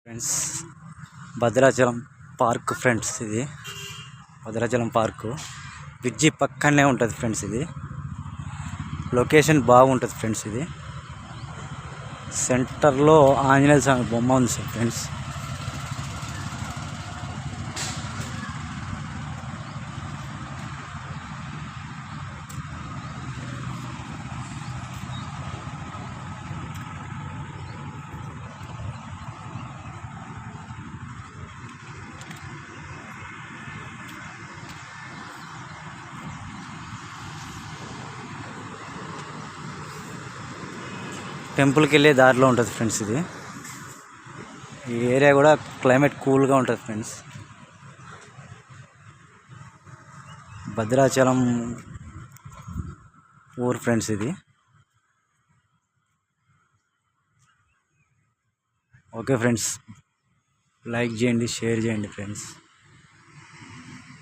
Friends Bhadrachalam park friends, ఇది Bhadrachalam park bridge పక్కనే ఉంటుంది ఫ్రెండ్స్. ఇది లొకేషన్ బాగుంటుంది ఫ్రెండ్స్. ఇది సెంటర్లో ఆంజనేయ స్వామి బొమ్మ ఉంది ఫ్రెండ్స్. టెంపుల్కి వెళ్ళే దారిలో ఉంటుంది ఫ్రెండ్స్. ఇది ఈ ఏరియా కూడా క్లైమేట్ కూల్గా ఉంటుంది ఫ్రెండ్స్. భద్రాచలం ఊరు ఫ్రెండ్స్. ఇది ఓకే ఫ్రెండ్స్, లైక్ చేయండి, షేర్ చేయండి ఫ్రెండ్స్.